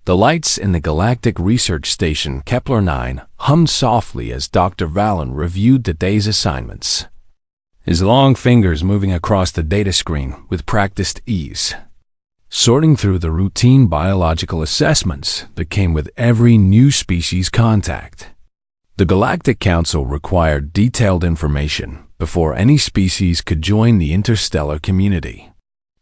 The lights in the Galactic Research Station Kepler-9 hummed softly as Dr. Valen reviewed the day's assignments, his long fingers moving across the data screen with practiced ease, sorting through the routine biological assessments that came with every new species contact. The Galactic Council required detailed information before any species could join the interstellar community,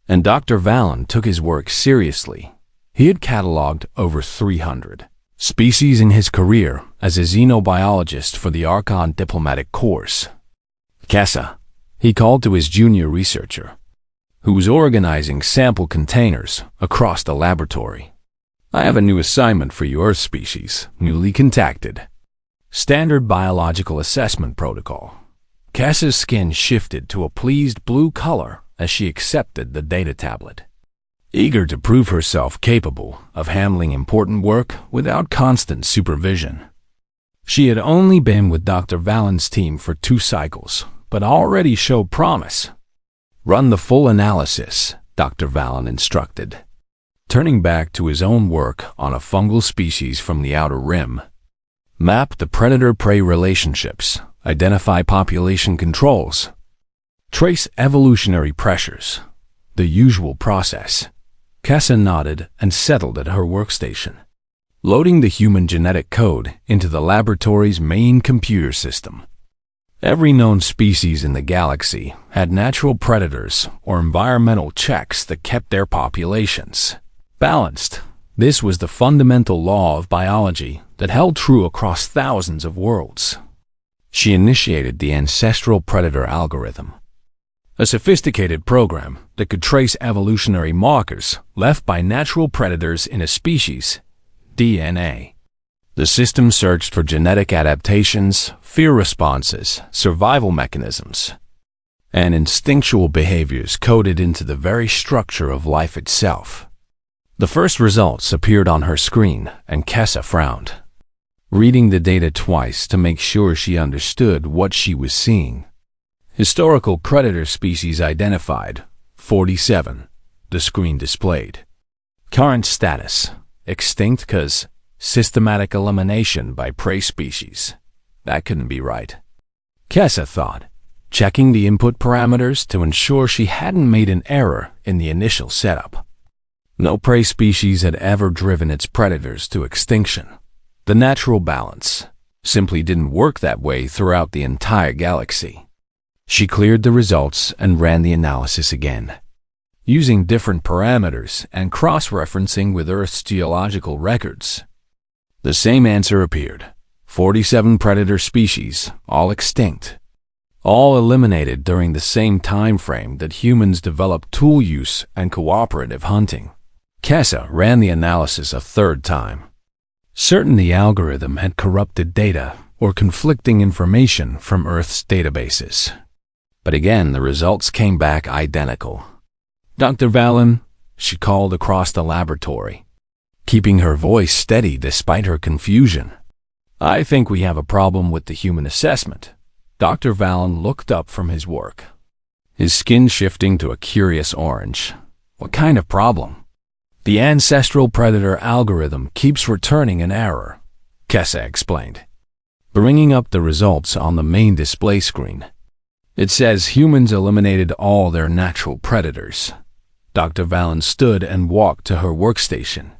and Dr. Valen took his work seriously. He had cataloged over 300 species in his career as a xenobiologist for the Archon diplomatic course. Kessa, he called to his junior researcher, who was organizing sample containers across the laboratory. I have a new assignment for you Earth species, newly contacted. Standard biological assessment protocol. Kessa's skin shifted to a pleased blue color as she accepted the data tablet, eager to prove herself capable of handling important work without constant supervision. She had only been with Dr. Valen's team for 2 cycles, but already showed promise. Run the full analysis, Dr. Valen instructed. Turning back to his own work on a fungal species from the Outer Rim, map the predator-prey relationships, identify population controls, trace evolutionary pressures, the usual process. Kessa nodded and settled at her workstation, loading the human genetic code into the laboratory's main computer system. Every known species in the galaxy had natural predators or environmental checks that kept their populations balanced. This was the fundamental law of biology that held true across thousands of worlds. She initiated the ancestral predator algorithm, a sophisticated program that could trace evolutionary markers left by natural predators in a species' DNA. The system searched for genetic adaptations, fear responses, survival mechanisms, and instinctual behaviors coded into the very structure of life itself. The first results appeared on her screen, and Kessa frowned, reading the data twice to make sure she understood what she was seeing. Historical predator species identified, 47, the screen displayed. Current status, extinct cause systematic elimination by prey species. That couldn't be right, Kessa thought, checking the input parameters to ensure she hadn't made an error in the initial setup. No prey species had ever driven its predators to extinction. The natural balance simply didn't work that way throughout the entire galaxy. She cleared the results and ran the analysis again, using different parameters and cross-referencing with Earth's geological records. The same answer appeared: 47 predator species, all extinct, all eliminated during the same time frame that humans developed tool use and cooperative hunting. Kessa ran the analysis a 3rd time, certain the algorithm had corrupted data or conflicting information from Earth's databases. But again, the results came back identical. Dr. Valen, she called across the laboratory, keeping her voice steady despite her confusion. I think we have a problem with the human assessment. Dr. Valen looked up from his work, his skin shifting to a curious orange. What kind of problem? The ancestral predator algorithm keeps returning an error, Kessa explained, bringing up the results on the main display screen. It says humans eliminated all their natural predators. Dr. Valen stood and walked to her workstation,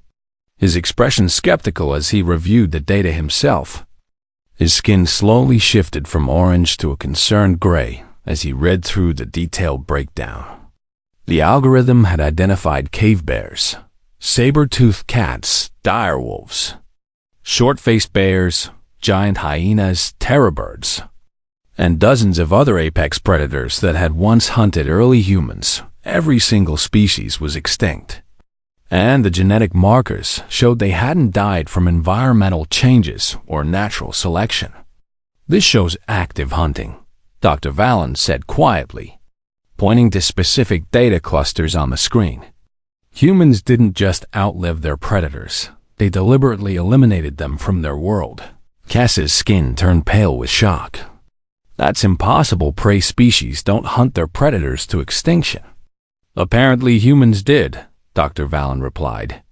his expression skeptical as he reviewed the data himself. His skin slowly shifted from orange to a concerned gray as he read through the detailed breakdown. The algorithm had identified cave bears, saber-toothed cats, direwolves, short-faced bears, giant hyenas, terrorbirds, and dozens of other apex predators that had once hunted early humans. Every single species was extinct, and the genetic markers showed they hadn't died from environmental changes or natural selection. This shows active hunting, Dr. Valen said quietly, pointing to specific data clusters on the screen. Humans didn't just outlive their predators, they deliberately eliminated them from their world. Kessa's skin turned pale with shock. That's impossible. Prey species don't hunt their predators to extinction. Apparently humans did, Dr. Valen replied.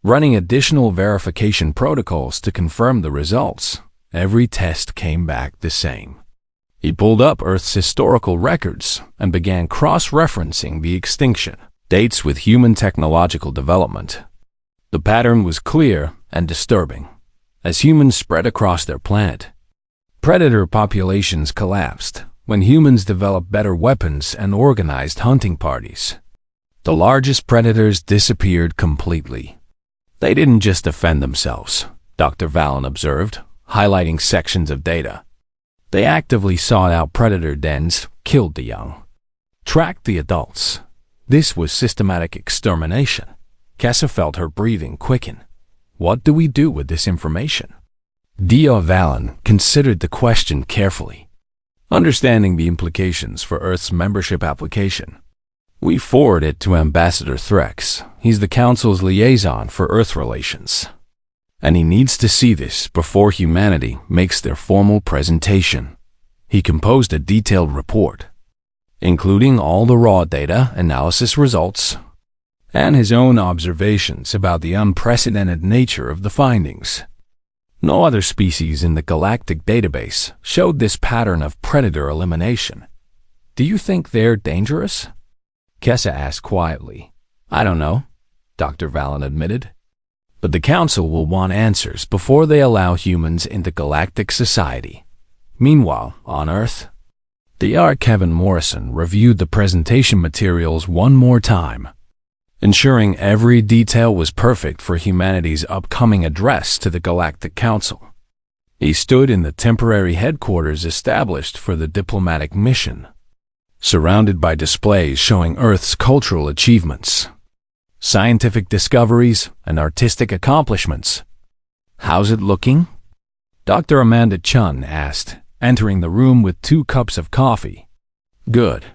running additional verification protocols to confirm the results. Every test came back the same. He pulled up Earth's historical records and began cross-referencing the extinction dates with human technological development. The pattern was clear and disturbing. As humans spread across their planet, predator populations collapsed when humans developed better weapons and organized hunting parties. The largest predators disappeared completely. They didn't just defend themselves, Dr. Vallon observed, highlighting sections of data. They actively sought out predator dens, killed the young, tracked the adults. This was systematic extermination. Kessa felt her breathing quicken. What do we do with this information? Dr. Vallon considered the question carefully, understanding the implications for Earth's membership application. We forward it to Ambassador Threx. He's the Council's liaison for Earth relations, and he needs to see this before humanity makes their formal presentation. He composed a detailed report, including all the raw data analysis results and his own observations about the unprecedented nature of the findings. No other species in the galactic database showed this pattern of predator elimination. Do you think they're dangerous? Kessa asked quietly. I don't know, Dr. Vallon admitted. But the Council will want answers before they allow humans into galactic society. Meanwhile, on Earth, Dr. Kevin Morrison reviewed the presentation materials one more time, ensuring every detail was perfect for humanity's upcoming address to the Galactic Council. He stood in the temporary headquarters established for the diplomatic mission, surrounded by displays showing Earth's cultural achievements, scientific discoveries, and artistic accomplishments. How's it looking? Dr. Amanda Chun asked, entering the room with 2 cups of coffee. Good,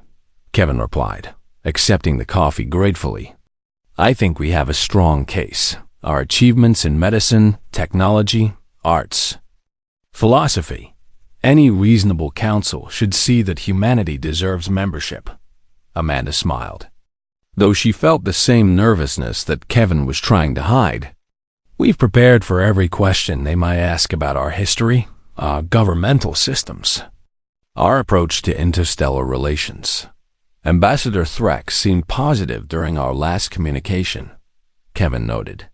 Kevin replied, accepting the coffee gratefully. I think we have a strong case. Our achievements in medicine, technology, arts, philosophy. Any reasonable council should see that humanity deserves membership. Amanda smiled, though she felt the same nervousness that Kevin was trying to hide. We've prepared for every question they might ask about our history, our governmental systems, our approach to interstellar relations. Ambassador Threx seemed positive during our last communication, Kevin noted.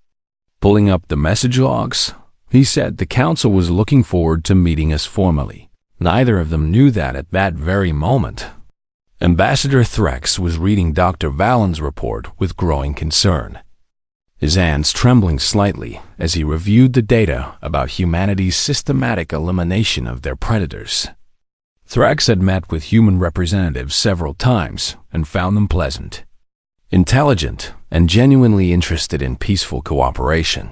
Pulling up the message logs, he said the council was looking forward to meeting us formally. Neither of them knew that at that very moment. Ambassador Threx was reading Dr. Vallon's report with growing concern, his hands trembling slightly as he reviewed the data about humanity's systematic elimination of their predators. Thrax had met with human representatives several times and found them pleasant, intelligent, and genuinely interested in peaceful cooperation.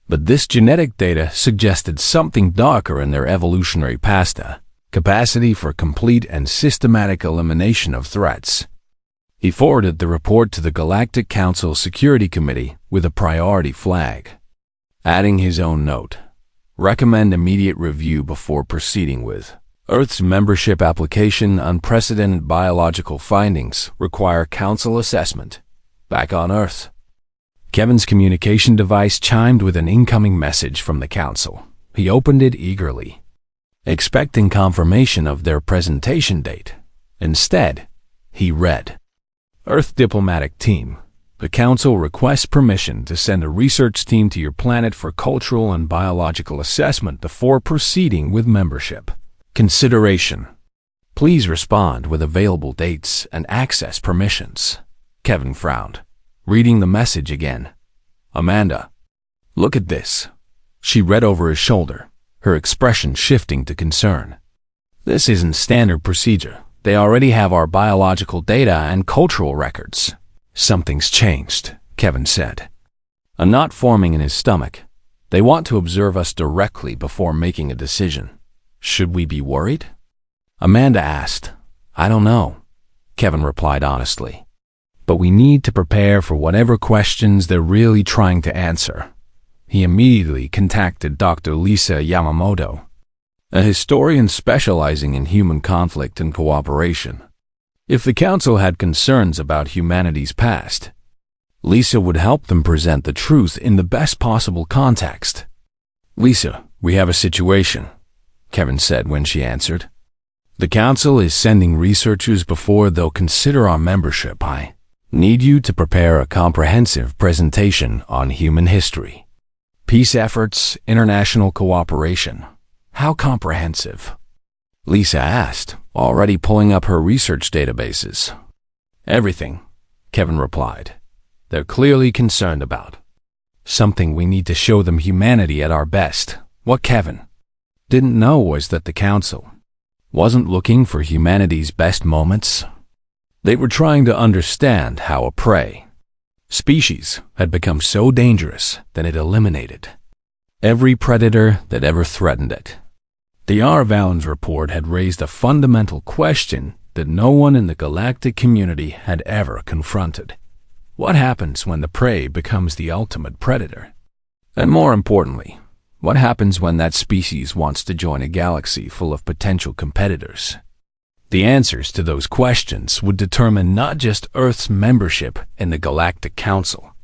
But this genetic data suggested something darker in their evolutionary past, a capacity for complete and systematic elimination of threats. He forwarded the report to the Galactic Council Security Committee with a priority flag, adding his own note. Recommend immediate review before proceeding with Earth's membership application. Unprecedented biological findings require Council assessment. Back on Earth. Kevin's communication device chimed with an incoming message from the Council. He opened it eagerly, expecting confirmation of their presentation date. Instead, he read, Earth Diplomatic Team. The Council requests permission to send a research team to your planet for cultural and biological assessment before proceeding with membership. Consideration. Please respond with available dates and access permissions. Kevin frowned, reading the message again. Amanda, look at this. She read over his shoulder, her expression shifting to concern. This isn't standard procedure. They already have our biological data and cultural records. Something's changed, Kevin said, a knot forming in his stomach. They want to observe us directly before making a decision. Should we be worried? Amanda asked. I don't know, Kevin replied honestly. But we need to prepare for whatever questions they're really trying to answer. He immediately contacted Dr. Lisa Yamamoto, a historian specializing in human conflict and cooperation. If the Council had concerns about humanity's past, Lisa would help them present the truth in the best possible context. "Lisa, we have a situation," Kevin said when she answered. "The Council is sending researchers before they'll consider our membership. I need you to prepare a comprehensive presentation on human history, peace efforts, international cooperation." "How comprehensive?" Lisa asked, already pulling up her research databases. "Everything," Kevin replied. "They're clearly concerned about. Something we need to show them humanity at our best." What Kevin didn't know was that the Council wasn't looking for humanity's best moments. They were trying to understand how a prey species had become so dangerous that it eliminated every predator that ever threatened it. Dr. Valen's report had raised a fundamental question that no one in the galactic community had ever confronted. What happens when the prey becomes the ultimate predator? And more importantly, what happens when that species wants to join a galaxy full of potential competitors? The answers to those questions would determine not just Earth's membership in the Galactic Council,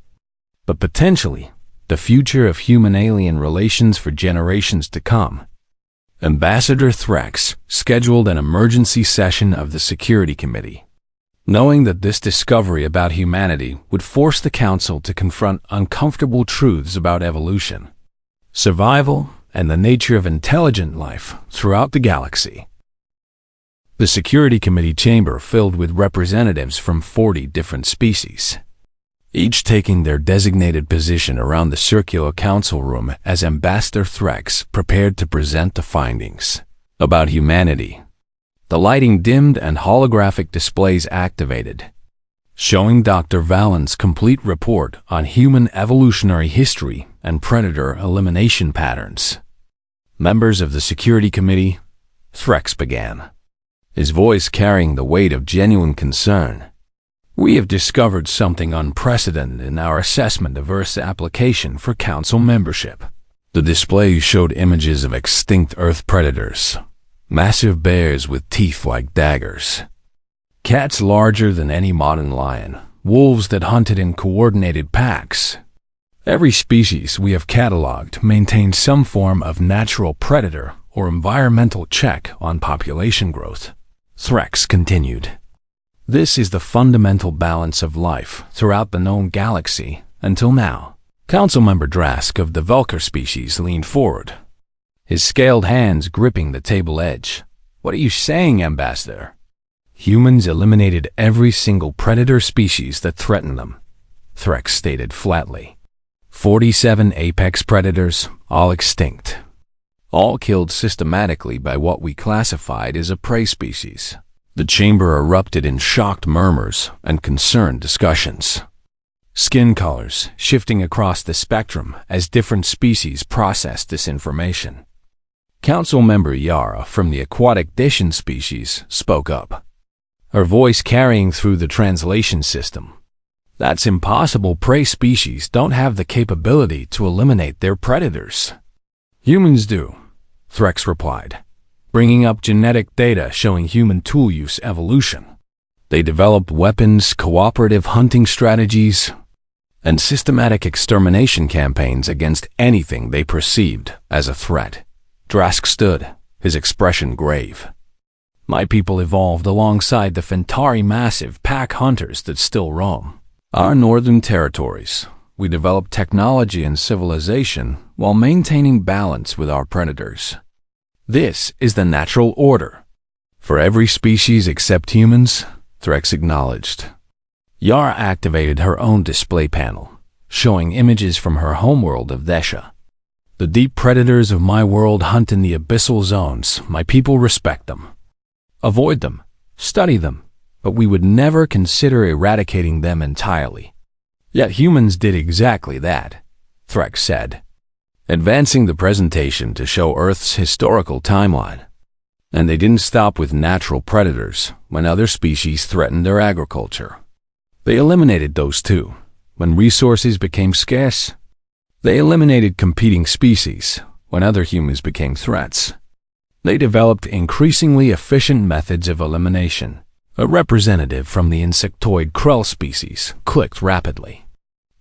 but potentially the future of human-alien relations for generations to come. Ambassador Threx scheduled an emergency session of the Security Committee, knowing that this discovery about humanity would force the Council to confront uncomfortable truths about evolution, survival, and the nature of intelligent life throughout the galaxy. The Security Committee chamber filled with representatives from 40 different species, each taking their designated position around the circular council room as Ambassador Threx prepared to present the findings about humanity. The lighting dimmed and holographic displays activated, showing Dr. Valen's complete report on human evolutionary history and predator elimination patterns. "Members of the Security Committee," Threx began, his voice carrying the weight of genuine concern. "We have discovered something unprecedented in our assessment of Earth's application for Council membership." The display showed images of extinct Earth predators, massive bears with teeth like daggers, cats larger than any modern lion, wolves that hunted in coordinated packs. Every species we have cataloged maintained some form of natural predator or environmental check on population growth. Threx continued. "This is the fundamental balance of life throughout the known galaxy until now." Councilmember Drask of the Vulcar species leaned forward, his scaled hands gripping the table edge. "What are you saying, Ambassador?" "Humans eliminated every single predator species that threatened them," Threx stated flatly. 47 apex predators, all extinct. All killed systematically by what we classified as a prey species. The chamber erupted in shocked murmurs and concerned discussions, skin colors shifting across the spectrum as different species processed this information. Council member Yara from the aquatic Dishan species spoke up, her voice carrying through the translation system. "That's impossible. Prey species don't have the capability to eliminate their predators." "Humans do," Threx replied, bringing up genetic data showing human tool use evolution. They developed weapons, cooperative hunting strategies, and systematic extermination campaigns against anything they perceived as a threat. Drask stood, his expression grave. "My people evolved alongside the Fentari massive pack hunters that still roam our northern territories. We developed technology and civilization while maintaining balance with our predators. This is the natural order for every species except humans," Threx acknowledged. Yara activated her own display panel, showing images from her homeworld of Desha. "The deep predators of my world hunt in the abyssal zones. My people respect them, avoid them, study them, but we would never consider eradicating them entirely. Yet humans did exactly that," Threx said, advancing the presentation to show Earth's historical timeline. "And they didn't stop with natural predators when other species threatened their agriculture. They eliminated those too. When resources became scarce, they eliminated competing species when other humans became threats. They developed increasingly efficient methods of elimination." A representative from the insectoid Krell species clicked rapidly.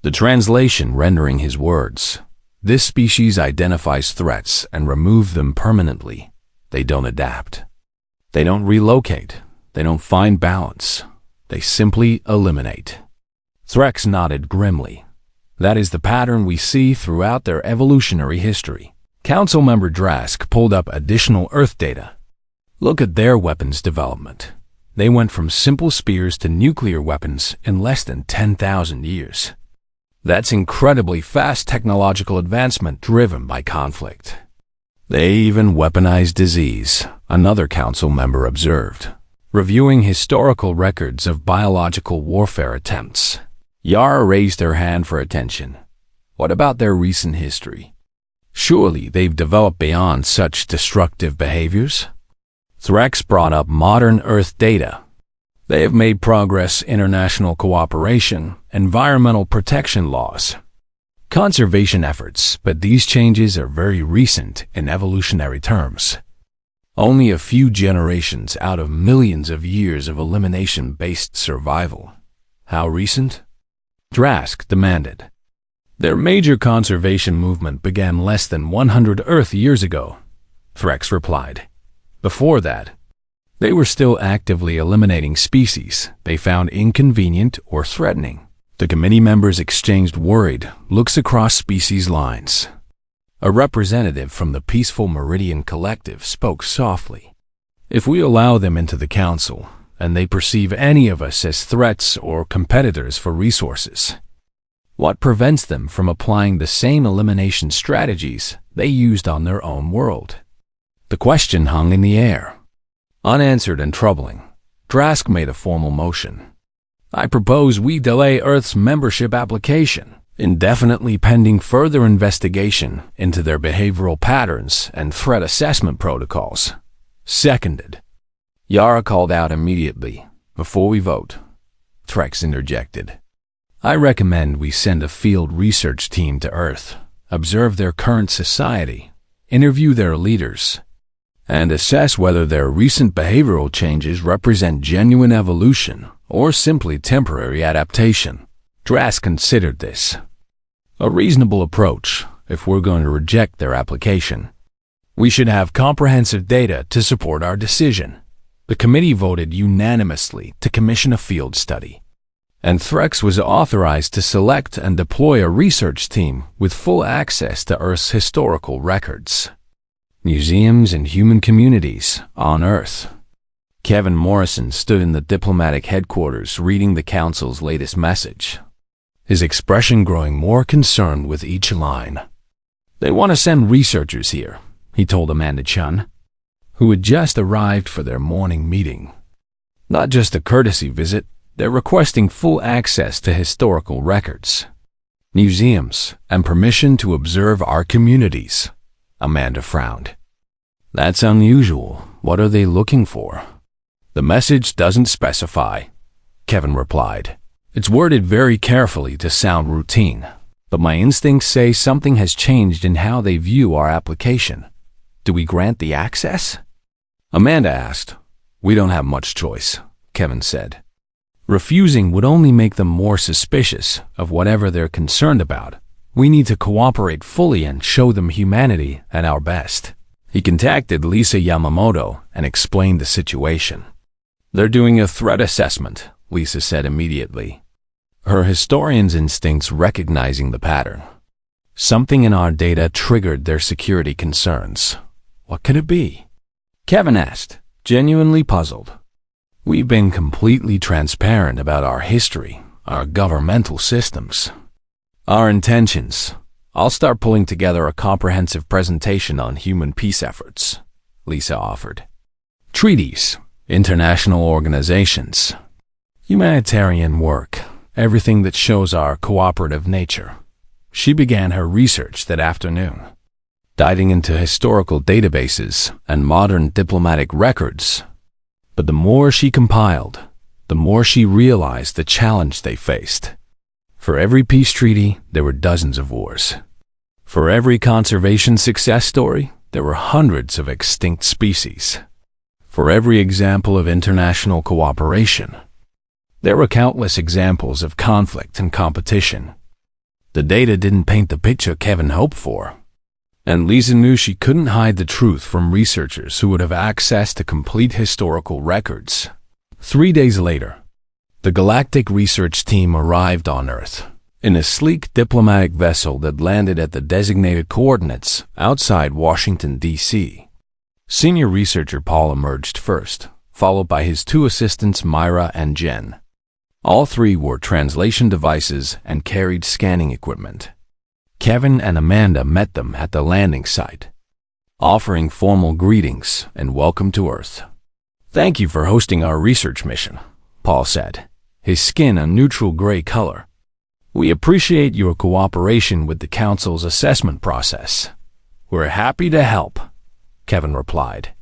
The translation rendering his words: this species identifies threats and removes them permanently. They don't adapt. They don't relocate. They don't find balance. They simply eliminate. Threx nodded grimly. That is the pattern we see throughout their evolutionary history. Council member Drask pulled up additional Earth data. Look at their weapons development. They went from simple spears to nuclear weapons in less than 10,000 years. That's incredibly fast technological advancement driven by conflict. They even weaponized disease, another council member observed, reviewing historical records of biological warfare attempts. Yara raised her hand for attention. What about their recent history? Surely they've developed beyond such destructive behaviors? Threx brought up modern Earth data. They have made progress in international cooperation, environmental protection laws, conservation efforts, but these changes are very recent in evolutionary terms. Only a few generations out of millions of years of elimination-based survival. How recent? Drask demanded. Their major conservation movement began less than 100 Earth years ago, Threx replied. Before that, they were still actively eliminating species they found inconvenient or threatening. The committee members exchanged worried looks across species lines. A representative from the Peaceful Meridian Collective spoke softly. If we allow them into the council, and they perceive any of us as threats or competitors for resources, what prevents them from applying the same elimination strategies they used on their own world? The question hung in the air. Unanswered and troubling, Drask made a formal motion. I propose we delay Earth's membership application, indefinitely pending further investigation into their behavioral patterns and threat assessment protocols. Seconded. Yara called out immediately. Before we vote, Threx interjected. I recommend we send a field research team to Earth, observe their current society, interview their leaders, and assess whether their recent behavioral changes represent genuine evolution or simply temporary adaptation. Drask considered this a reasonable approach if we're going to reject their application. We should have comprehensive data to support our decision. The committee voted unanimously to commission a field study, and Threx was authorized to select and deploy a research team with full access to Earth's historical records, museums, and human communities on Earth. Kevin Morrison stood in the diplomatic headquarters reading the council's latest message, his expression growing more concerned with each line. They want to send researchers here, he told Amanda Chun, who had just arrived for their morning meeting. Not just a courtesy visit, they're requesting full access to historical records, museums, and permission to observe our communities. Amanda frowned. That's unusual. What are they looking for? The message doesn't specify, Kevin replied. It's worded very carefully to sound routine, but my instincts say something has changed in how they view our application. Do we grant the access? Amanda asked. We don't have much choice, Kevin said. Refusing would only make them more suspicious of whatever they're concerned about. We need to cooperate fully and show them humanity at our best. He contacted Lisa Yamamoto and explained the situation. They're doing a threat assessment, Lisa said immediately, her historian's instincts recognizing the pattern. Something in our data triggered their security concerns. What could it be? Kevin asked, genuinely puzzled. We've been completely transparent about our history, our governmental systems, our intentions. I'll start pulling together a comprehensive presentation on human peace efforts, Lisa offered. Treaties, international organizations, humanitarian work, everything that shows our cooperative nature. She began her research that afternoon, diving into historical databases and modern diplomatic records. But the more she compiled, the more she realized the challenge they faced. For every peace treaty, there were dozens of wars. For every conservation success story, there were hundreds of extinct species. For every example of international cooperation, there were countless examples of conflict and competition. The data didn't paint the picture Kevin hoped for. And Lisa knew she couldn't hide the truth from researchers who would have access to complete historical records. 3 days later, the Galactic research team arrived on Earth in a sleek diplomatic vessel that landed at the designated coordinates outside Washington, D.C. Senior researcher Paul emerged first, followed by his 2 assistants Myra and Jen. All 3 wore translation devices and carried scanning equipment. Kevin and Amanda met them at the landing site, offering formal greetings and welcome to Earth. "Thank you for hosting our research mission," Paul said, his skin a neutral gray color. "We appreciate your cooperation with the Council's assessment process." "We're happy to help," Kevin replied,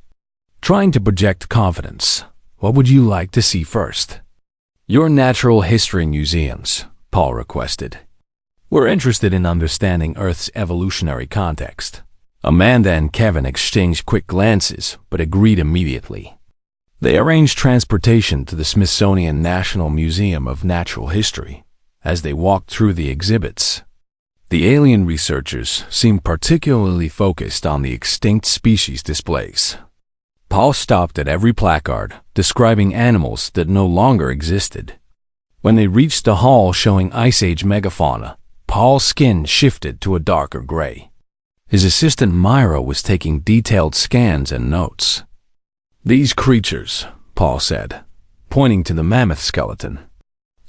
trying to project confidence. "What would you like to see first?" "Your natural history museums," Paul requested. "We're interested in understanding Earth's evolutionary context." Amanda and Kevin exchanged quick glances, but agreed immediately. They arranged transportation to the Smithsonian National Museum of Natural History. As they walked through the exhibits, the alien researchers seemed particularly focused on the extinct species displays. Paul stopped at every placard, describing animals that no longer existed. When they reached the hall showing Ice Age megafauna, Paul's skin shifted to a darker gray. His assistant Myra was taking detailed scans and notes. "These creatures," Paul said, pointing to the mammoth skeleton.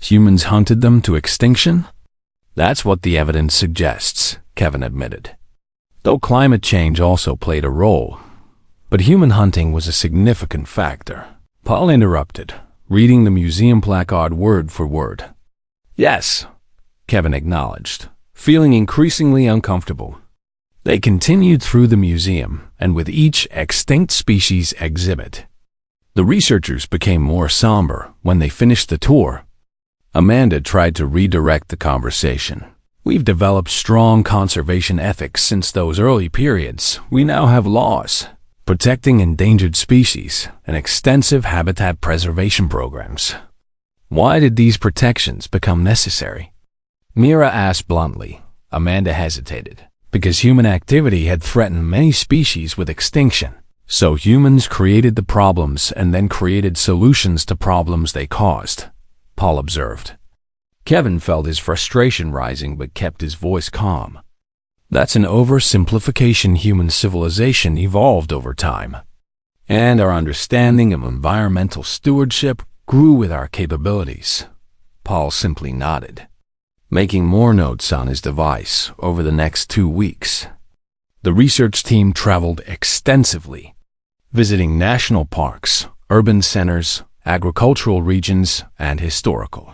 "Humans hunted them to extinction?" "That's what the evidence suggests," Kevin admitted, though climate change also played a role. But human hunting was a significant factor. Paul interrupted, reading the museum placard word for word. "Yes," Kevin acknowledged, feeling increasingly uncomfortable. They continued through the museum, and with each extinct species exhibit, the researchers became more somber when they finished the tour. Amanda tried to redirect the conversation. "We've developed strong conservation ethics since those early periods. We now have laws protecting endangered species and extensive habitat preservation programs." "Why did these protections become necessary?" Mira asked bluntly. Amanda hesitated. "Because human activity had threatened many species with extinction. So humans created the problems and then created solutions to problems they caused," Paul observed. Kevin felt his frustration rising but kept his voice calm. "That's an oversimplification. Human civilization evolved over time, and our understanding of environmental stewardship grew with our capabilities." Paul simply nodded, making more notes on his device over the next 2 weeks. The research team traveled extensively, visiting national parks, urban centers, agricultural regions, and historical.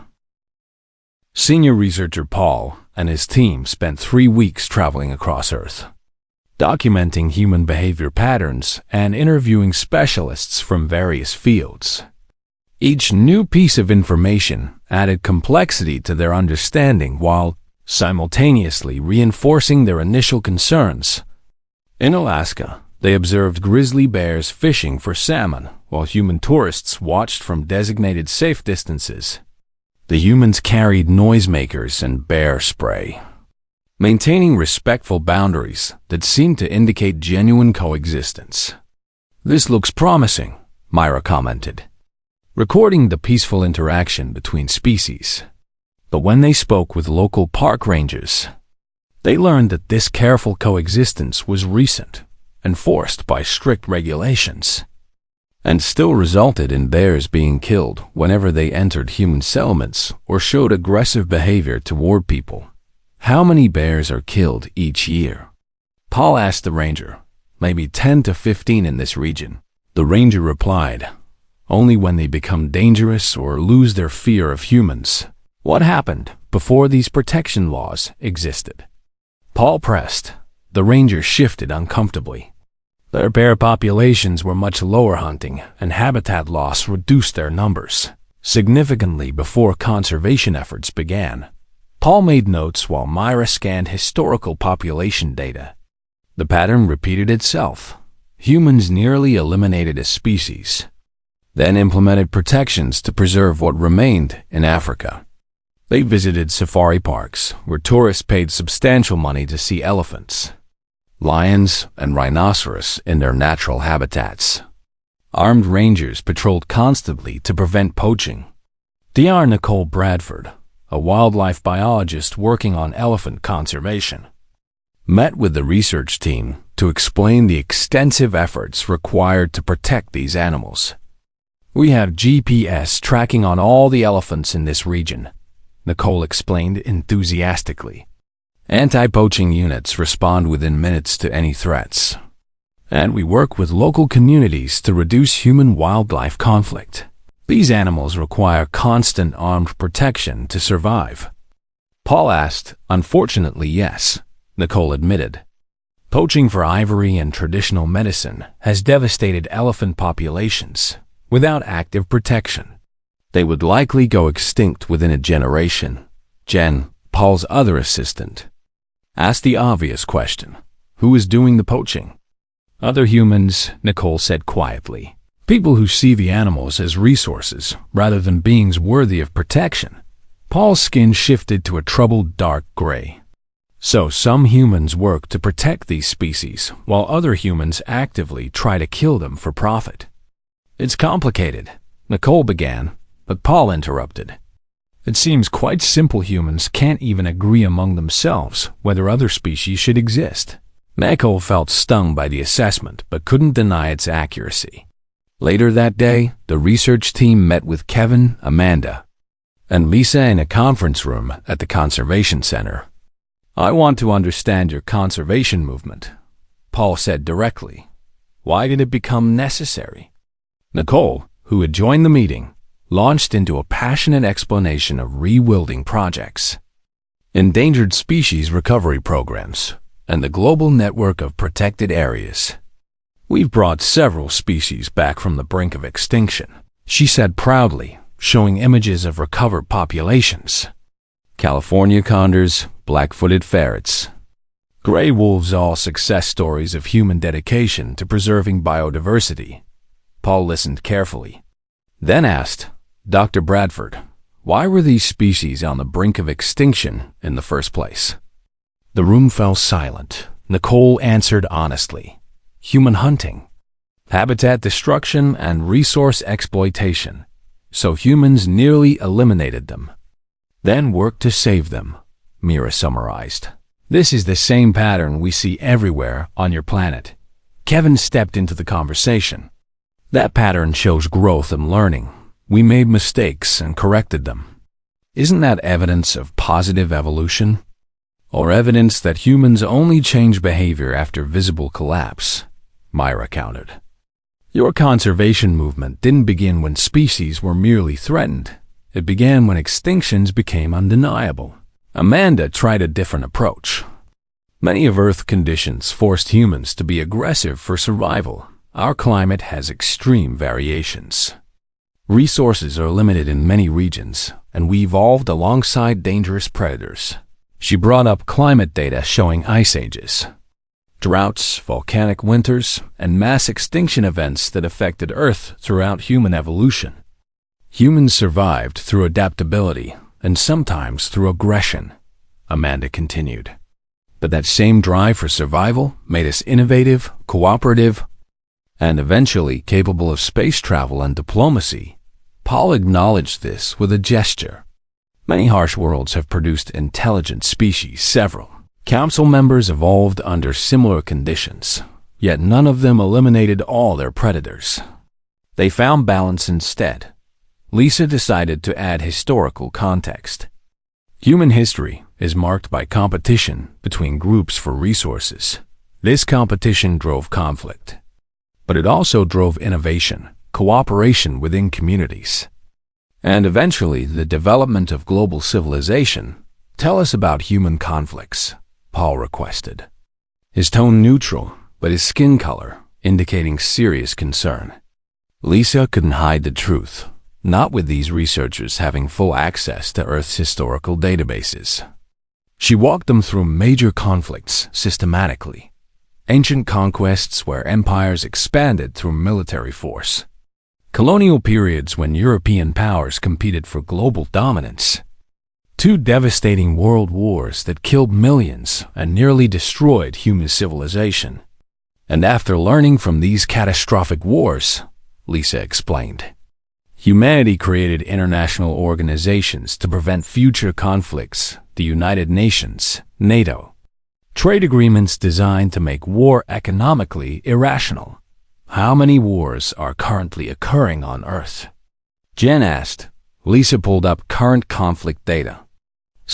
Senior researcher Paul and his team spent 3 weeks traveling across Earth, documenting human behavior patterns and interviewing specialists from various fields. Each new piece of information added complexity to their understanding while simultaneously reinforcing their initial concerns. In Alaska, they observed grizzly bears fishing for salmon while human tourists watched from designated safe distances. The humans carried noisemakers and bear spray, maintaining respectful boundaries that seemed to indicate genuine coexistence. "This looks promising," Myra commented, recording the peaceful interaction between species. But when they spoke with local park rangers, they learned that this careful coexistence was recent, enforced by strict regulations, and still resulted in bears being killed whenever they entered human settlements or showed aggressive behavior toward people. "How many bears are killed each year?" Paul asked the ranger. "Maybe 10 to 15 in this region." The ranger replied, "Only when they become dangerous or lose their fear of humans." "What happened before these protection laws existed?" Paul pressed. The ranger shifted uncomfortably. Their bear populations were much lower. Hunting and habitat loss reduced their numbers significantly before conservation efforts began. Paul made notes while Myra scanned historical population data. The pattern repeated itself. Humans nearly eliminated a species, then implemented protections to preserve what remained in Africa. They visited safari parks, where tourists paid substantial money to see elephants, lions, and rhinoceros in their natural habitats. Armed rangers patrolled constantly to prevent poaching. Dr. Nicole Bradford, a wildlife biologist working on elephant conservation, met with the research team to explain the extensive efforts required to protect these animals. "We have GPS tracking on all the elephants in this region," Nicole explained enthusiastically. "Anti-poaching units respond within minutes to any threats. And we work with local communities to reduce human-wildlife conflict. These animals require constant armed protection to survive." Paul asked. "Unfortunately, yes," Nicole admitted. "Poaching for ivory and traditional medicine has devastated elephant populations. Without active protection, they would likely go extinct within a generation." Jen, Paul's other assistant, asked the obvious question: who is doing the poaching? "Other humans," Nicole said quietly. "People who see the animals as resources rather than beings worthy of protection." Paul's skin shifted to a troubled dark gray. "So some humans work to protect these species, while other humans actively try to kill them for profit." "It's complicated," Nicole began, but Paul interrupted. "It seems quite simple. Humans can't even agree among themselves whether other species should exist." Nicole felt stung by the assessment, but couldn't deny its accuracy. Later that day, the research team met with Kevin, Amanda, and Lisa in a conference room at the Conservation Center. "I want to understand your conservation movement," Paul said directly. "Why did it become necessary?" Nicole, who had joined the meeting, launched into a passionate explanation of rewilding projects, endangered species recovery programs, and the global network of protected areas. "We've brought several species back from the brink of extinction," she said proudly, showing images of recovered populations. California condors, black-footed ferrets, gray wolves, all success stories of human dedication to preserving biodiversity. Paul listened carefully, then asked, "Dr. Bradford, why were these species on the brink of extinction in the first place?" The room fell silent. Nicole answered honestly: "Human hunting, habitat destruction, and resource exploitation. So humans nearly eliminated them, then worked to save them," Mira summarized. "This is the same pattern we see everywhere on your planet." Kevin stepped into the conversation. "That pattern shows growth and learning. We made mistakes and corrected them. Isn't that evidence of positive evolution? Or evidence that humans only change behavior after visible collapse?" Myra countered. "Your conservation movement didn't begin when species were merely threatened. It began when extinctions became undeniable." Amanda tried a different approach. "Many of Earth's conditions forced humans to be aggressive for survival. Our climate has extreme variations. Resources are limited in many regions, and we evolved alongside dangerous predators." She brought up climate data showing ice ages, droughts, volcanic winters, and mass extinction events that affected Earth throughout human evolution. "Humans survived through adaptability and sometimes through aggression," Amanda continued. "But that same drive for survival made us innovative, cooperative, and eventually capable of space travel and diplomacy." Paul acknowledged this with a gesture. "Many harsh worlds have produced intelligent species. Several council members evolved under similar conditions, yet none of them eliminated all their predators. They found balance instead." Lisa decided to add historical context. "Human history is marked by competition between groups for resources. This competition drove conflict, but it also drove innovation, cooperation within communities, and eventually the development of global civilization." "Tell us about human conflicts," Paul requested, his tone neutral, but his skin color indicating serious concern. Lisa couldn't hide the truth, not with these researchers having full access to Earth's historical databases. She walked them through major conflicts systematically. Ancient conquests where empires expanded through military force. Colonial periods when European powers competed for global dominance. Two devastating world wars that killed millions and nearly destroyed human civilization. And after learning from these catastrophic wars, Lisa explained, humanity created international organizations to prevent future conflicts, the United Nations, NATO. Trade agreements designed to make war economically irrational. How many wars are currently occurring on Earth? Jen asked. Lisa pulled up current conflict data.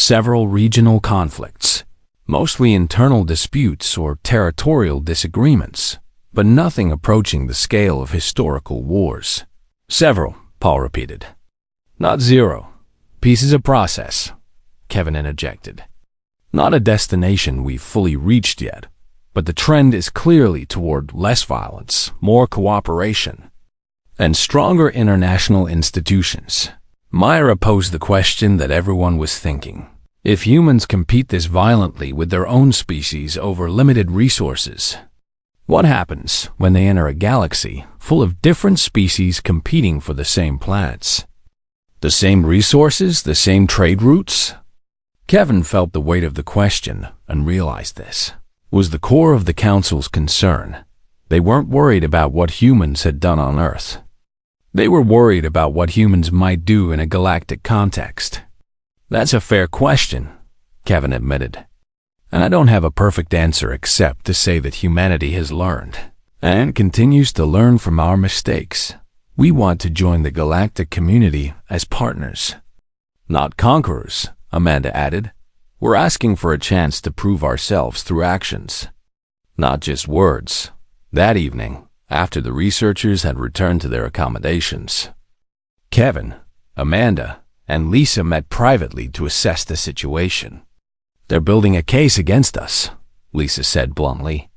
Several regional conflicts, mostly internal disputes or territorial disagreements, but nothing approaching the scale of historical wars. Several, Paul repeated. Not zero. Peace is a process, Kevin interjected. Not a destination we've fully reached yet, but the trend is clearly toward less violence, more cooperation, and stronger international institutions. Myra posed the question that everyone was thinking. If humans compete this violently with their own species over limited resources, what happens when they enter a galaxy full of different species competing for the same planets? The same resources, the same trade routes? Kevin felt the weight of the question and realized this was the core of the Council's concern. They weren't worried about what humans had done on Earth. They were worried about what humans might do in a galactic context. That's a fair question, Kevin admitted. And I don't have a perfect answer except to say that humanity has learned and continues to learn from our mistakes. We want to join the galactic community as partners, not conquerors, Amanda added. We're asking for a chance to prove ourselves through actions, not just words. That evening, after the researchers had returned to their accommodations, Kevin, Amanda, and Lisa met privately to assess the situation. They're building a case against us, Lisa said bluntly.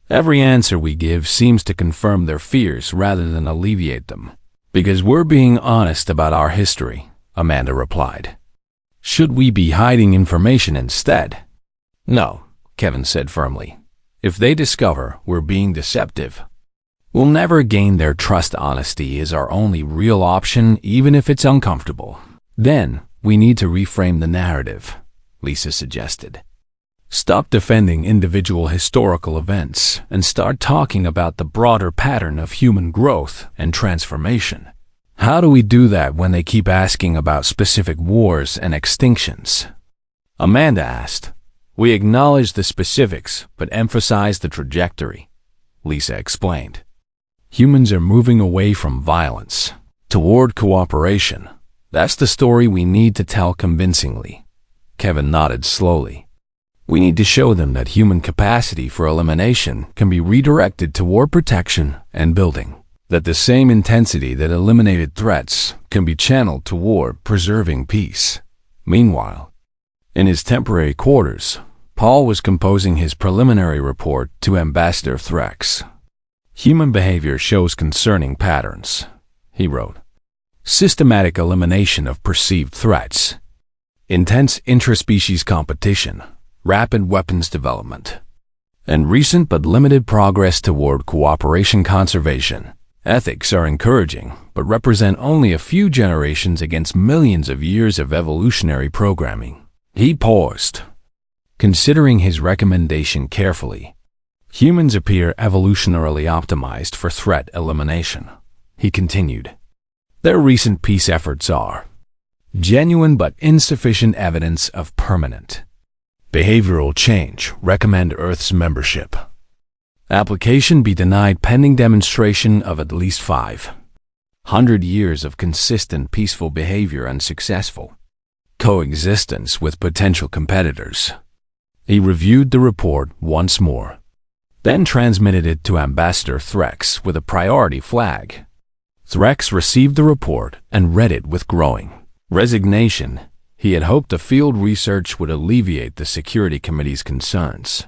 Every answer we give seems to confirm their fears rather than alleviate them. Because we're being honest about our history, Amanda replied. Should we be hiding information instead? No, Kevin said firmly. If they discover we're being deceptive, we'll never gain their trust. Honesty is our only real option, even if it's uncomfortable. Then, we need to reframe the narrative, Lisa suggested. Stop defending individual historical events and start talking about the broader pattern of human growth and transformation. How do we do that when they keep asking about specific wars and extinctions? Amanda asked. We acknowledge the specifics, but emphasize the trajectory, Lisa explained. Humans are moving away from violence toward cooperation. That's the story we need to tell convincingly. Kevin nodded slowly. We need to show them that human capacity for elimination can be redirected toward protection and building. That the same intensity that eliminated threats can be channeled toward preserving peace. Meanwhile, in his temporary quarters, Paul was composing his preliminary report to Ambassador Threx. Human behavior shows concerning patterns, he wrote. Systematic elimination of perceived threats, intense intraspecies competition, rapid weapons development, and recent but limited progress toward cooperation conservation. Ethics are encouraging, but represent only a few generations against millions of years of evolutionary programming. He paused, considering his recommendation carefully. Humans appear evolutionarily optimized for threat elimination, he continued. Their recent peace efforts are genuine but insufficient evidence of permanent behavioral change. Recommend Earth's membership. Application be denied pending demonstration of at least 500 years of consistent peaceful behavior and successful coexistence with potential competitors. He reviewed the report once more, then transmitted it to Ambassador Threx with a priority flag. Threx received the report and read it with growing resignation. He had hoped the field research would alleviate the Security Committee's concerns.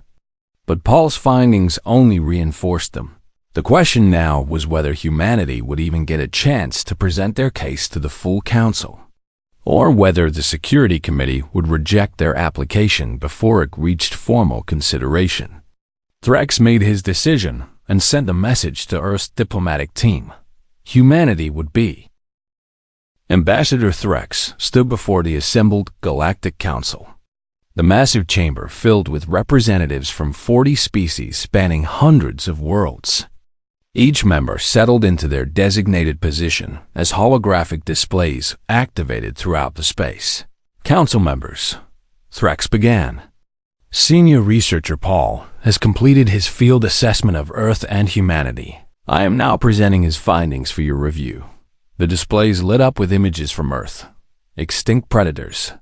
But Paul's findings only reinforced them. The question now was whether humanity would even get a chance to present their case to the full council, or whether the Security Committee would reject their application before it reached formal consideration. Threx made his decision and sent a message to Earth's diplomatic team. Humanity would be Ambassador Threx stood before the assembled Galactic Council. The massive chamber filled with representatives from 40 species spanning hundreds of worlds. Each member settled into their designated position as holographic displays activated throughout the space. Council members. Threx began. Senior researcher Paul has completed his field assessment of Earth and humanity. I am now presenting his findings for your review. The displays lit up with images from Earth, extinct predators,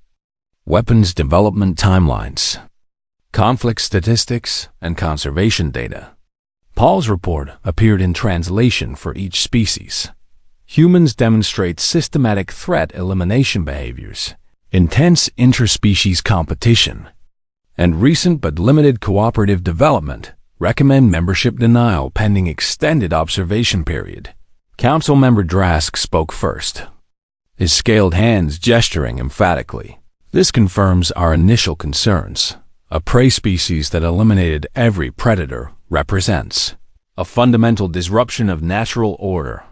weapons development timelines, conflict statistics, and conservation data. Paul's report appeared in translation for each species. Humans demonstrate systematic threat elimination behaviors, intense interspecies competition, and recent but limited cooperative development. Recommend membership denial pending extended observation period. Council member Drask spoke first, his scaled hands gesturing emphatically. This confirms our initial concerns. A prey species that eliminated every predator represents a fundamental disruption of natural order.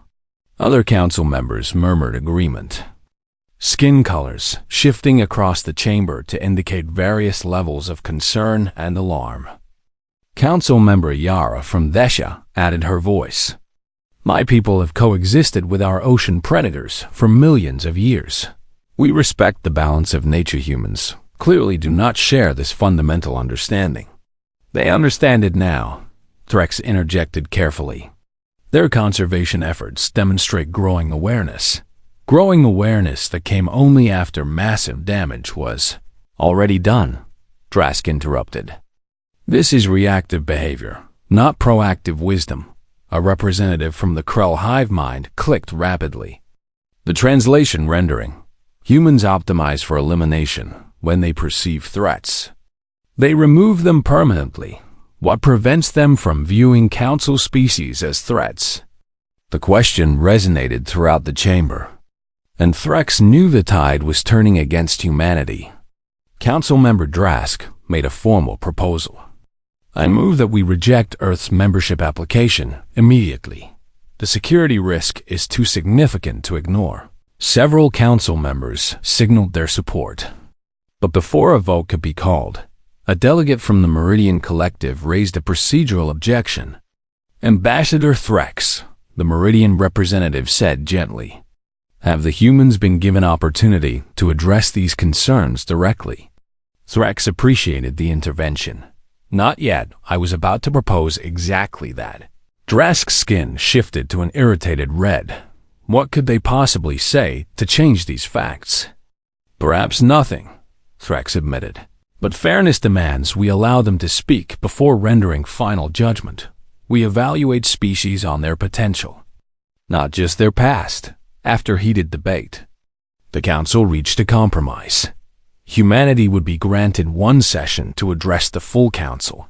Other council members murmured agreement. Skin colors shifting across the chamber to indicate various levels of concern and alarm. Council member Yara from Desha added her voice. My people have coexisted with our ocean predators for millions of years. We respect the balance of nature. Humans clearly do not share this fundamental understanding. They understand it now, Threx interjected carefully. Their conservation efforts demonstrate growing awareness. Growing awareness that came only after massive damage was already done, Drask interrupted. This is reactive behavior, not proactive wisdom. A representative from the Krell hive mind clicked rapidly. The translation rendering. Humans optimize for elimination when they perceive threats. They remove them permanently. What prevents them from viewing council species as threats? The question resonated throughout the chamber, and Threx knew the tide was turning against humanity. Council member Drask made a formal proposal. I move that we reject Earth's membership application immediately. The security risk is too significant to ignore. Several council members signaled their support. But before a vote could be called, a delegate from the Meridian Collective raised a procedural objection. Ambassador Threx, the Meridian representative said gently, have the humans been given opportunity to address these concerns directly? Threx appreciated the intervention. Not yet. I was about to propose exactly that. Drask's skin shifted to an irritated red. What could they possibly say to change these facts? Perhaps nothing, Threx admitted. But fairness demands we allow them to speak before rendering final judgment. We evaluate species on their potential, not just their past. After heated debate, the council reached a compromise. Humanity would be granted one session to address the full council,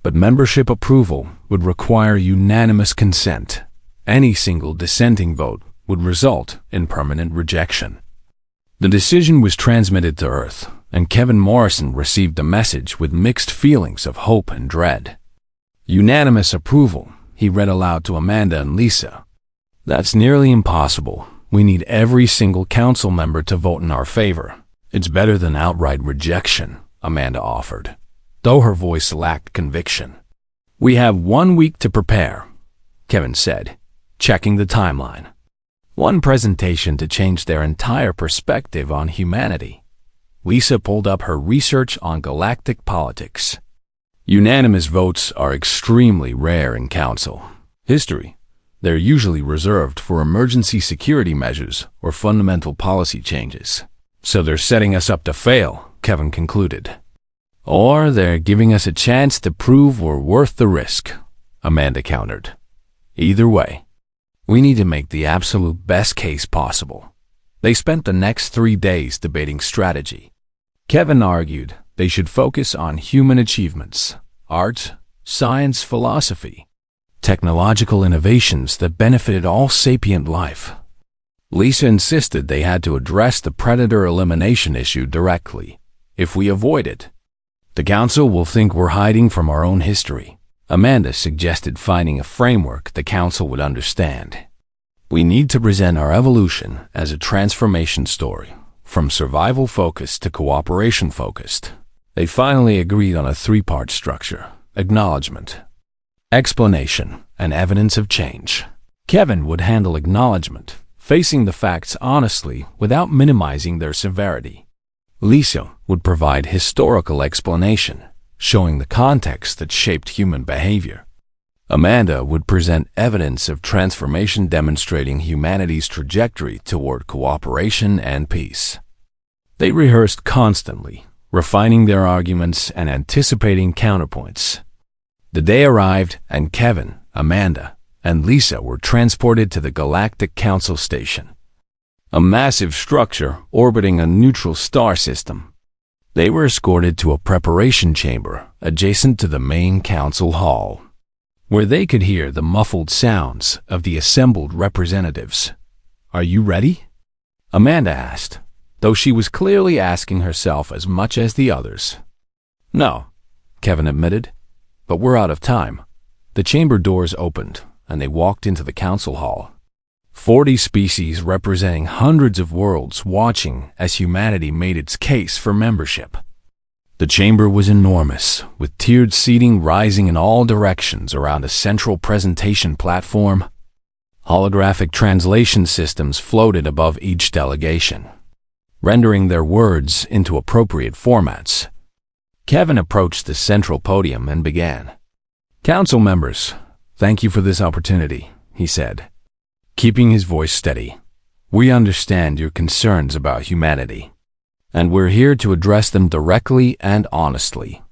but membership approval would require unanimous consent. Any single dissenting vote would result in permanent rejection. The decision was transmitted to Earth, and Kevin Morrison received the message with mixed feelings of hope and dread. Unanimous approval, he read aloud to Amanda and Lisa. That's nearly impossible. We need every single council member to vote in our favor. It's better than outright rejection, Amanda offered, though her voice lacked conviction. We have 1 week to prepare, Kevin said, checking the timeline. One presentation to change their entire perspective on humanity. Lisa pulled up her research on galactic politics. Unanimous votes are extremely rare in council history. They're usually reserved for emergency security measures or fundamental policy changes. So they're setting us up to fail, Kevin concluded. Or they're giving us a chance to prove we're worth the risk, Amanda countered. Either way, we need to make the absolute best case possible. They spent the next 3 days debating strategy. Kevin argued they should focus on human achievements, art, science, philosophy, technological innovations that benefited all sapient life. Lisa insisted they had to address the predator elimination issue directly. If we avoid it, the council will think we're hiding from our own history. Amanda suggested finding a framework the council would understand. We need to present our evolution as a transformation story, from survival-focused to cooperation-focused. They finally agreed on a three-part structure: acknowledgement, explanation, and evidence of change. Kevin would handle acknowledgement, facing the facts honestly without minimizing their severity. Lisa would provide historical explanation, showing the context that shaped human behavior. Amanda would present evidence of transformation demonstrating humanity's trajectory toward cooperation and peace. They rehearsed constantly, refining their arguments and anticipating counterpoints. The day arrived, and Kevin, Amanda, and Lisa were transported to the Galactic Council Station, a massive structure orbiting a neutral star system. They were escorted to a preparation chamber adjacent to the main council hall, where they could hear the muffled sounds of the assembled representatives. "Are you ready?" Amanda asked, though she was clearly asking herself as much as the others. "No," Kevin admitted, "but we're out of time." The chamber doors opened, and they walked into the council hall. 40 species representing hundreds of worlds watching as humanity made its case for membership. The chamber was enormous, with tiered seating rising in all directions around a central presentation platform. Holographic translation systems floated above each delegation, rendering their words into appropriate formats. Kevin approached the central podium and began. "Council members, thank you for this opportunity," he said, keeping his voice steady. "We understand your concerns about humanity, and we're here to address them directly and honestly."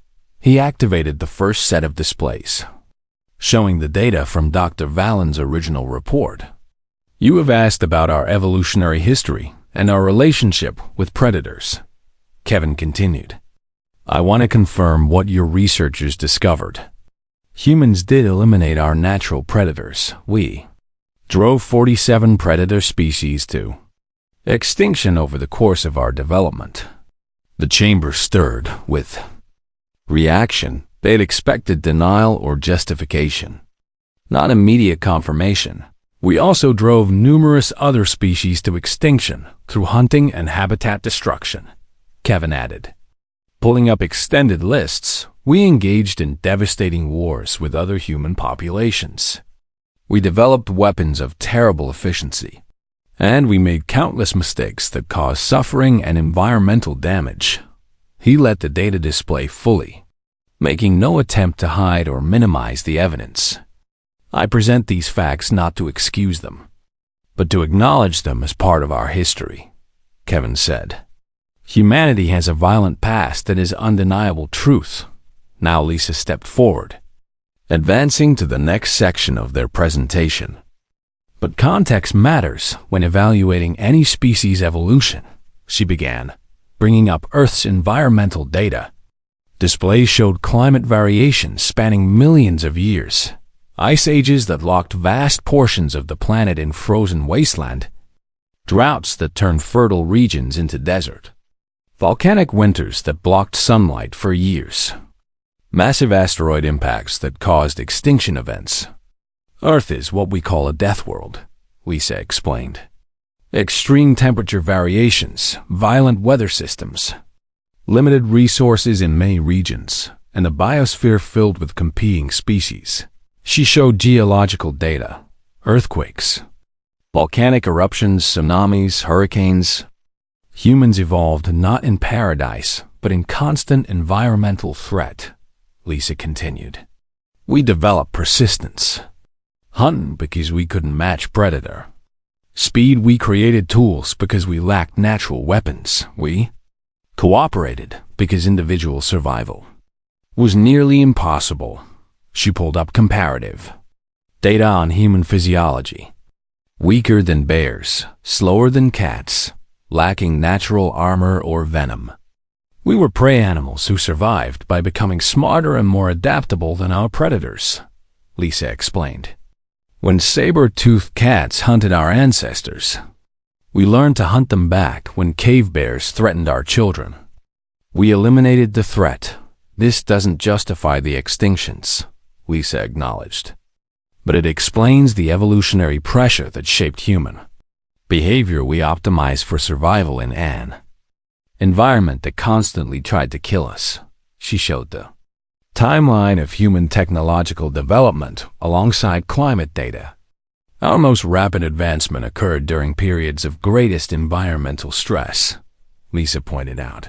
He activated the first set of displays, showing the data from Dr. Vallen's original report. "You have asked about our evolutionary history and our relationship with predators," Kevin continued. "I want to confirm what your researchers discovered. Humans did eliminate our natural predators. We drove 47 predator species to extinction over the course of our development." The chamber stirred with reaction. They had expected denial or justification, not immediate confirmation. "We also drove numerous other species to extinction through hunting and habitat destruction," Kevin added. Pulling up extended lists, "We engaged in devastating wars with other human populations. We developed weapons of terrible efficiency, and we made countless mistakes that caused suffering and environmental damage." He let the data display fully, making no attempt to hide or minimize the evidence. "I present these facts not to excuse them, but to acknowledge them as part of our history," Kevin said. "Humanity has a violent past that is undeniable truth." Now Lisa stepped forward, advancing to the next section of their presentation. "But context matters when evaluating any species' evolution," she began, bringing up Earth's environmental data. Displays showed climate variations spanning millions of years, ice ages that locked vast portions of the planet in frozen wasteland, droughts that turned fertile regions into desert, volcanic winters that blocked sunlight for years, massive asteroid impacts that caused extinction events. "Earth is what we call a death world," Lisa explained. "Extreme temperature variations, violent weather systems, limited resources in many regions, and a biosphere filled with competing species." She showed geological data, earthquakes, volcanic eruptions, tsunamis, hurricanes. "Humans evolved not in paradise, but in constant environmental threat," Lisa continued. "We developed persistence. Hunting because we couldn't match predator. Speed, we created tools because we lacked natural weapons. We cooperated because individual survival was nearly impossible." She pulled up comparative data on human physiology. "Weaker than bears, slower than cats, lacking natural armor or venom. We were prey animals who survived by becoming smarter and more adaptable than our predators," Lisa explained. "When saber-toothed cats hunted our ancestors, we learned to hunt them back when cave bears threatened our children. We eliminated the threat. This doesn't justify the extinctions," Lisa acknowledged, but it explains the evolutionary pressure that shaped human behavior. We optimize for survival in an environment that constantly tried to kill us. She showed the timeline of human technological development alongside climate data. Our most rapid advancement occurred during periods of greatest environmental stress, Lisa pointed out.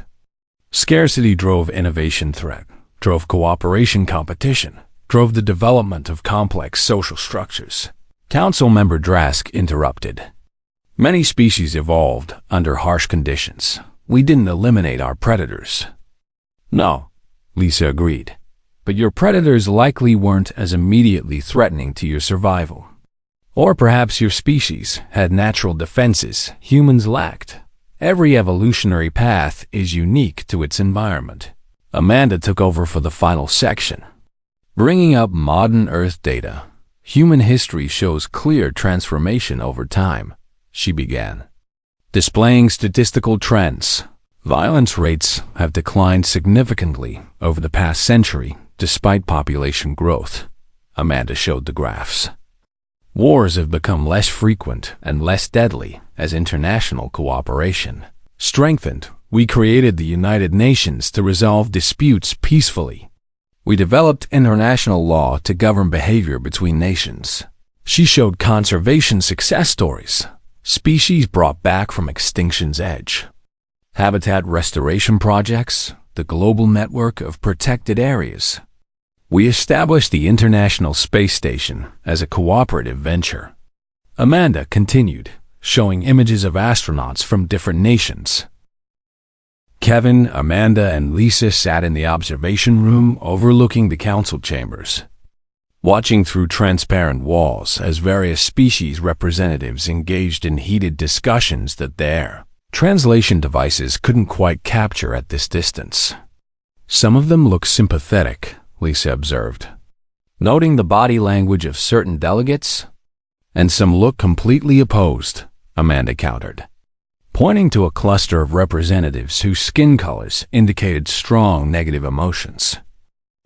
Scarcity drove innovation, threat drove cooperation, competition drove the development of complex social structures. Council member Drask interrupted. Many species evolved under harsh conditions. We didn't eliminate our predators. No, Lisa agreed. But your predators likely weren't as immediately threatening to your survival. Or perhaps your species had natural defenses humans lacked. Every evolutionary path is unique to its environment. Amanda took over for the final section. Bringing up modern Earth data, human history shows clear transformation over time, she began. Displaying statistical trends, violence rates have declined significantly over the past century despite population growth. Amanda showed the graphs. Wars have become less frequent and less deadly as international cooperation strengthened. We created the United Nations to resolve disputes peacefully. We developed international law to govern behavior between nations. She showed conservation success stories, species brought back from extinction's edge, habitat restoration projects, the global network of protected areas. We established the International Space Station as a cooperative venture. Amanda continued, showing images of astronauts from different nations. Kevin, Amanda, and Lisa sat in the observation room overlooking the council chambers, watching through transparent walls as various species representatives engaged in heated discussions that their translation devices couldn't quite capture at this distance. Some of them looked sympathetic, Lisa observed, noting the body language of certain delegates, and some looked completely opposed, Amanda countered, pointing to a cluster of representatives whose skin colors indicated strong negative emotions.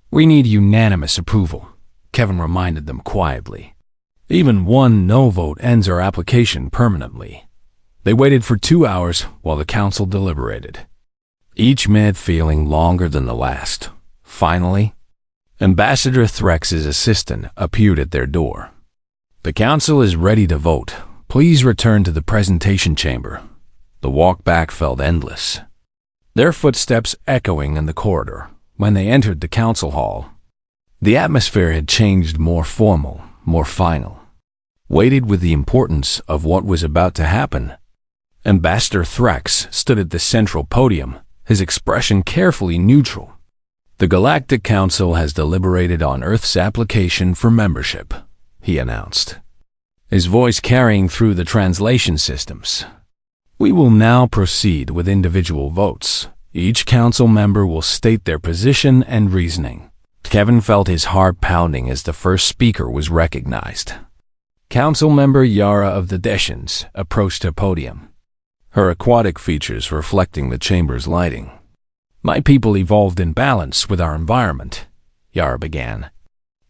We need unanimous approval, Kevin reminded them quietly. Even one no vote ends our application permanently. They waited for 2 hours while the council deliberated, each minute feeling longer than the last. Finally, Ambassador Threx's assistant appeared at their door. The council is ready to vote. Please return to the presentation chamber. The walk back felt endless, their footsteps echoing in the corridor. When they entered the council hall, the atmosphere had changed, more formal, more final, weighted with the importance of what was about to happen. Ambassador Threx stood at the central podium, his expression carefully neutral. The Galactic Council has deliberated on Earth's application for membership, he announced, his voice carrying through the translation systems. We will now proceed with individual votes. Each council member will state their position and reasoning. Kevin felt his heart pounding as the first speaker was recognized. Council member Yara of the Deshans approached her podium, her aquatic features reflecting the chamber's lighting. My people evolved in balance with our environment, Yara began.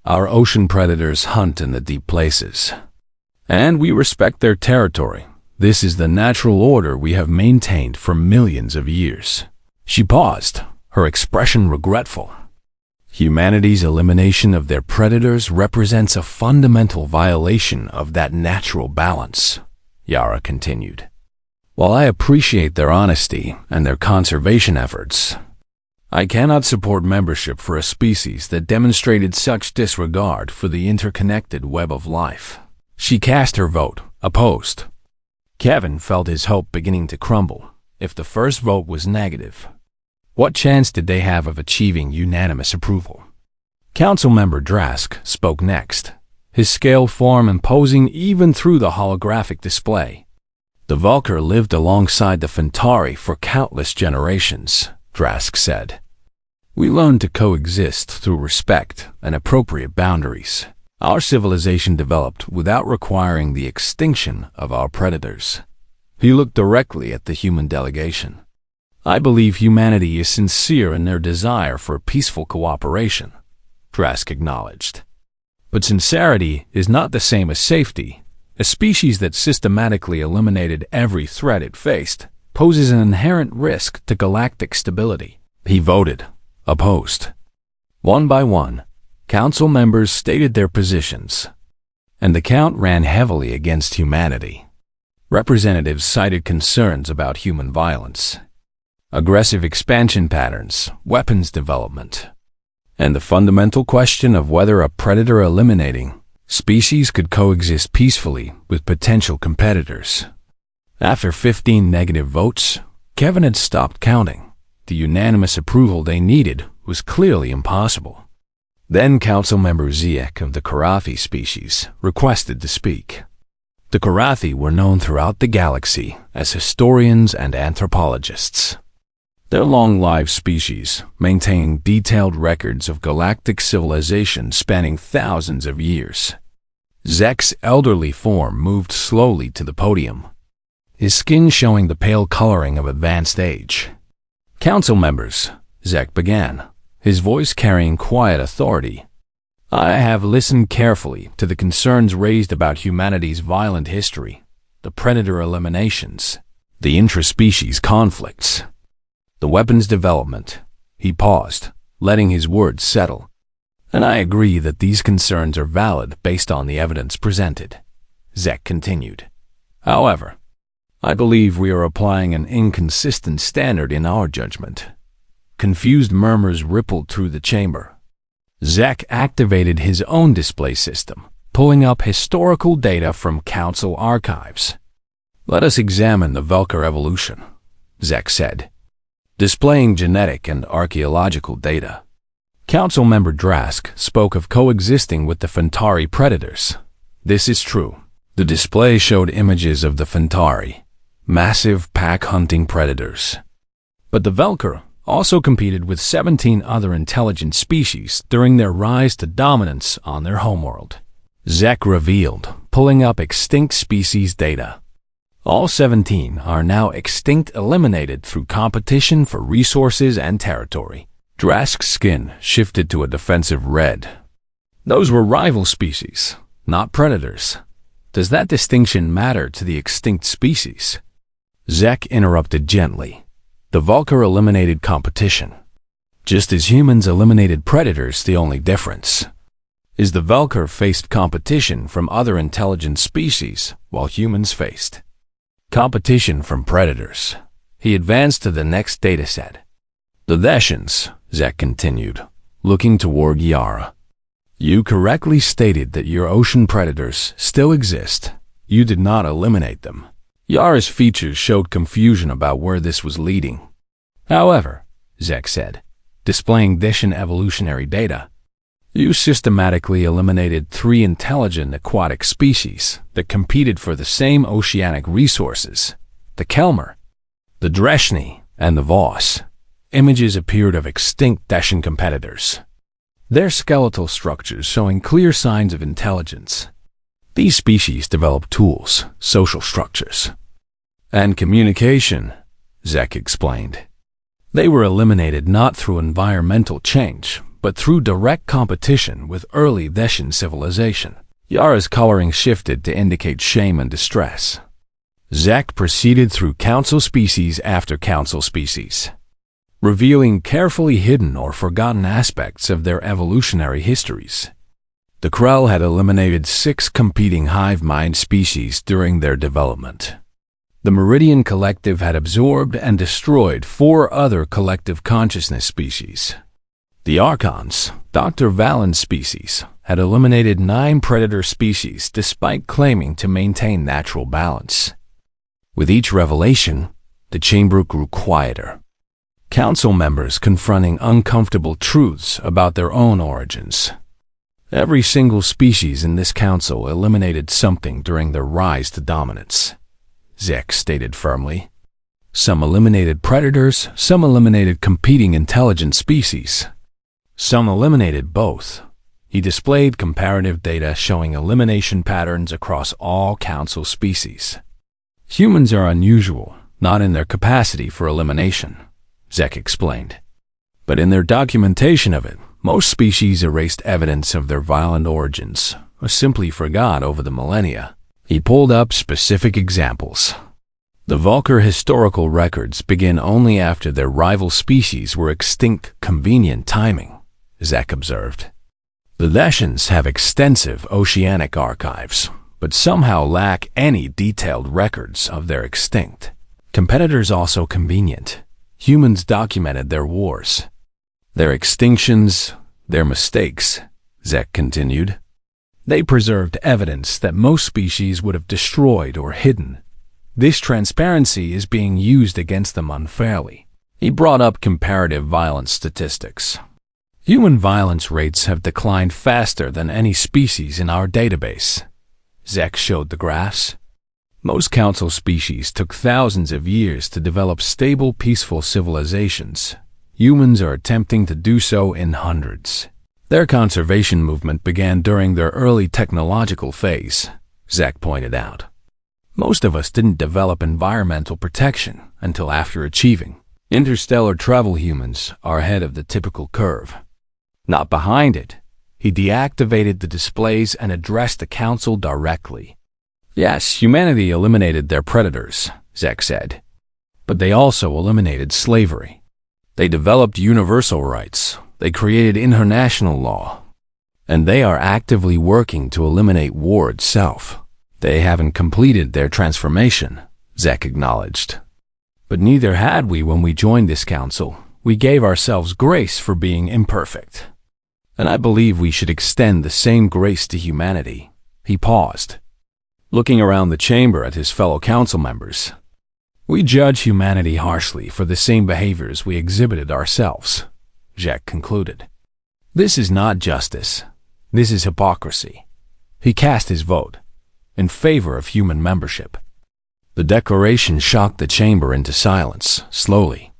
Our ocean predators hunt in the deep places, and we respect their territory. This is the natural order we have maintained for millions of years. She paused, her expression regretful. Humanity's elimination of their predators represents a fundamental violation of that natural balance, Yara continued. While I appreciate their honesty and their conservation efforts, I cannot support membership for a species that demonstrated such disregard for the interconnected web of life. She cast her vote, opposed. Kevin felt his hope beginning to crumble. If the first vote was negative, what chance did they have of achieving unanimous approval? Councilmember Drask spoke next, his scaled form imposing even through the holographic display. The Vulkar lived alongside the Fentauri for countless generations, Drask said. We learned to coexist through respect and appropriate boundaries. Our civilization developed without requiring the extinction of our predators. He looked directly at the human delegation. I believe humanity is sincere in their desire for peaceful cooperation, Drask acknowledged. But sincerity is not the same as safety. A species that systematically eliminated every threat it faced poses an inherent risk to galactic stability. He voted opposed. One by one, council members stated their positions, and the count ran heavily against humanity. Representatives cited concerns about human violence, aggressive expansion patterns, weapons development, and the fundamental question of whether a predator-eliminating species could coexist peacefully with potential competitors. After 15 negative votes, Kevin had stopped counting. The unanimous approval they needed was clearly impossible. Then Council Member Ziek of the Karathi species requested to speak. The Karathi were known throughout the galaxy as historians and anthropologists. Their long-lived species maintain detailed records of galactic civilization spanning thousands of years. Zek's elderly form moved slowly to the podium, his skin showing the pale coloring of advanced age. Council members, Zek began, his voice carrying quiet authority. I have listened carefully to the concerns raised about humanity's violent history, the predator eliminations, the intraspecies conflicts, the weapons development. He paused, letting his words settle. And I agree that these concerns are valid based on the evidence presented. Zek continued. However, I believe we are applying an inconsistent standard in our judgment. Confused murmurs rippled through the chamber. Zek activated his own display system, pulling up historical data from council archives. Let us examine the Velker evolution, Zek said, displaying genetic and archaeological data. Council member Drask spoke of coexisting with the Fentari predators. This is true. The display showed images of the Fentari, massive pack-hunting predators. But the Velker also competed with 17 other intelligent species during their rise to dominance on their homeworld. Zek revealed, pulling up extinct species data. All 17 are now extinct, eliminated through competition for resources and territory. Drask's skin shifted to a defensive red. Those were rival species, not predators. Does that distinction matter to the extinct species? Zek interrupted gently. The Vulcar eliminated competition, just as humans eliminated predators. The only difference is the Velker faced competition from other intelligent species, while humans faced competition from predators. He advanced to the next dataset. The Theshans, Zek continued, looking toward Yara. You correctly stated that your ocean predators still exist. You did not eliminate them. Yara's features showed confusion about where this was leading. However, Zek said, displaying Theshan evolutionary data, you systematically eliminated 3 intelligent aquatic species that competed for the same oceanic resources, the Kelmer, the Dreshni, and the Voss. Images appeared of extinct Theshan competitors, their skeletal structures showing clear signs of intelligence. These species developed tools, social structures, and communication, Zek explained. They were eliminated not through environmental change, but through direct competition with early Theshan civilization. Yara's coloring shifted to indicate shame and distress. Zek proceeded through council species after council species, revealing carefully hidden or forgotten aspects of their evolutionary histories. The Krell had eliminated 6 competing hive mind species during their development. The Meridian Collective had absorbed and destroyed 4 other collective consciousness species. The Archons, Dr. Valen's species, had eliminated 9 predator species despite claiming to maintain natural balance. With each revelation, the chamber grew quieter. Council members confronting uncomfortable truths about their own origins. Every single species in this council eliminated something during their rise to dominance, Zek stated firmly. Some eliminated predators, some eliminated competing intelligent species. Some eliminated both. He displayed comparative data showing elimination patterns across all council species. Humans are unusual, not in their capacity for elimination, Zek explained, but in their documentation of it, Most species erased evidence of their violent origins, or simply forgot over the millennia. He pulled up specific examples. The Vulcar historical records begin only after their rival species were extinct. Convenient timing, Zach observed. The Leshens have extensive oceanic archives, but somehow lack any detailed records of their extinct competitors. Also convenient. Humans documented their wars, their extinctions, their mistakes, Zach continued. They preserved evidence that most species would have destroyed or hidden. This transparency is being used against them unfairly. He brought up comparative violence statistics. Human violence rates have declined faster than any species in our database. Zach showed the graphs. Most council species took thousands of years to develop stable, peaceful civilizations. Humans are attempting to do so in hundreds. Their conservation movement began during their early technological phase, Zach pointed out. Most of us didn't develop environmental protection until after achieving interstellar travel. Humans are ahead of the typical curve, not behind it. He deactivated the displays and addressed the council directly. Yes, humanity eliminated their predators, Zach said, but they also eliminated slavery. They developed universal rights. They created international law. And they are actively working to eliminate war itself. They haven't completed their transformation, Zach acknowledged. But neither had we when we joined this council. We gave ourselves grace for being imperfect. And I believe we should extend the same grace to humanity. He paused, looking around the chamber at his fellow council members. We judge humanity harshly for the same behaviors we exhibited ourselves, Jack concluded. This is not justice. This is hypocrisy. He cast his vote in favor of human membership. The declaration shocked the chamber into silence. Slowly,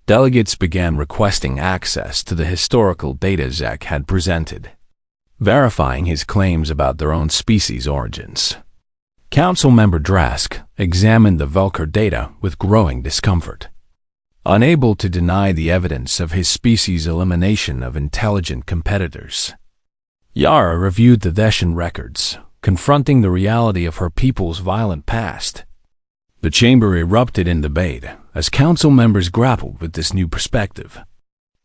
delegates began requesting access to the historical data Zach had presented, verifying his claims about their own species' origins. Council member Drask examined the Vulcar data with growing discomfort. Unable to deny the evidence of his species' elimination of intelligent competitors, Yara reviewed the Leshen records, confronting the reality of her people's violent past. The chamber erupted in debate as council members grappled with this new perspective.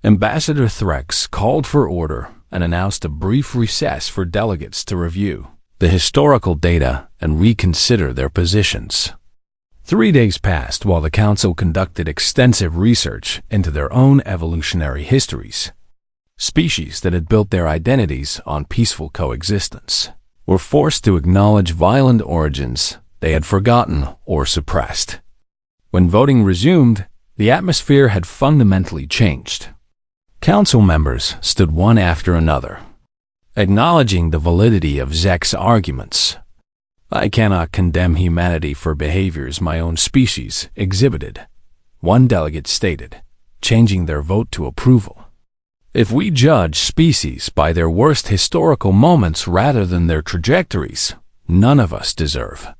Ambassador Threx called for order and announced a brief recess for delegates to review the historical data and reconsider their positions. 3 days passed while the council conducted extensive research into their own evolutionary histories. Species that had built their identities on peaceful coexistence were forced to acknowledge violent origins they had forgotten or suppressed. When voting resumed, the atmosphere had fundamentally changed. Council members stood one after another, acknowledging the validity of Zek's arguments. I cannot condemn humanity for behaviors my own species exhibited, one delegate stated, changing their vote to approval. If we judge species by their worst historical moments rather than their trajectories, none of us deserve